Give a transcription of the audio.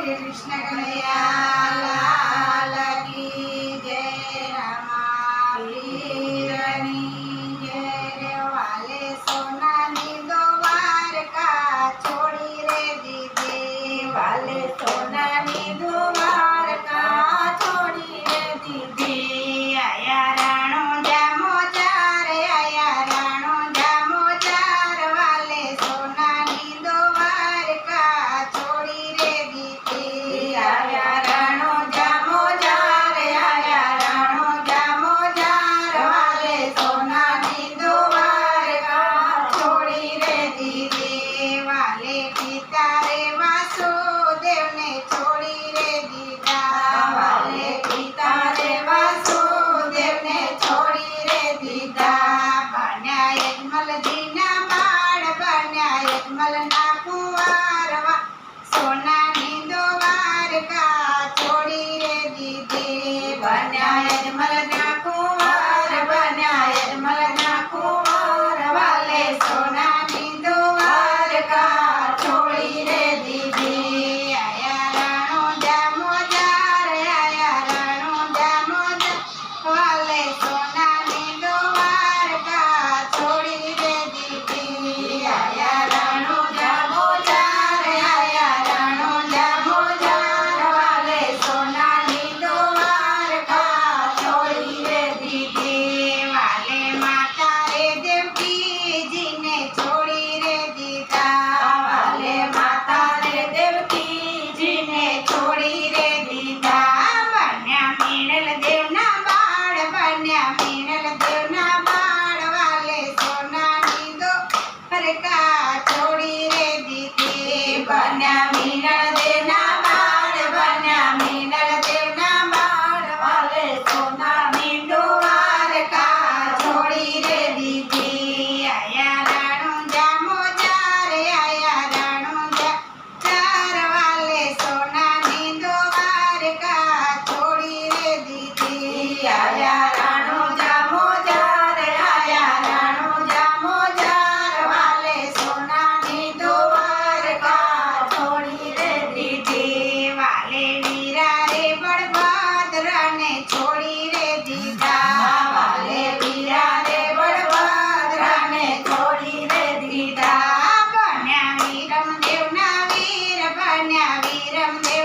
कृष्ण कन्हैया लाल की जय। रामा वीरनी जय। वाले सोनानी द्वारका छोड़ी रे दीदी। वाले सोनानी द्वारका छोड़ी रे दीदी। आया राणो जामो चार, आया राणो जामो चार। वाले सोनानी द्वारका छोड़ी रे दीदी। आया राणो जामो चार, आया राणो जामो चार। वाले सोनानी द्वारका छोड़ी रे दीदी। वाले पिता रे वासुदेव ने छोड़ी रे दीदा। वाले पिता रे वासुदेव ने छोड़ी रे दीदा। बन्या यजमल दीना बाळ, बन्या यजमल ना कुंवारवा। सोनानी द्वारका छोड़ी रे दीदी। बन्या यजमल ना कुंवार, बन्या यजमल ना कुंवार। वाले सोनानी द्वारका छोड़ी रे दीदी। आया राणो जामो चार, आया राणो जामो चार। वाले सोनानी द्वारका छोड़ी रे दीदी। आया राणो जामो चार, आया राणो जामो चार। वाले सोनानी द्वारका छोड़ी रे दीदी। वाले माता रे देवकी जी ने छोड़ी रे दीदा। वाले माता रे देवकी जी ने छोड़ी रे दीदा। बन्या मीणल देवना बाळ, बन्या मीणल देवना बाळ। वाले सोनानी द्वारका छोड़ी रे दीदी। बन्या मीणल देवना बाळ, बन्या मीणल देवना बाळ। वाले सोनानी द्वारका छोड़ी रे दीदी। आया राणो जामो चार, आया राणो जामो चार। वाले सोनानी द्वारका छोड़ी रे दीदी। आया राणो जामो चार, आया राणो जामो चार। वाले सोनानी द्वारका छोड़ी रे दीदी। वाले वीरा रे बलभद्र ने छोड़ी रे दीदा। वाले वीरा रे बलभद्र ने छोड़ी रे दीदा। बन्या वीरम देवना वीर, बन्या वीरम देव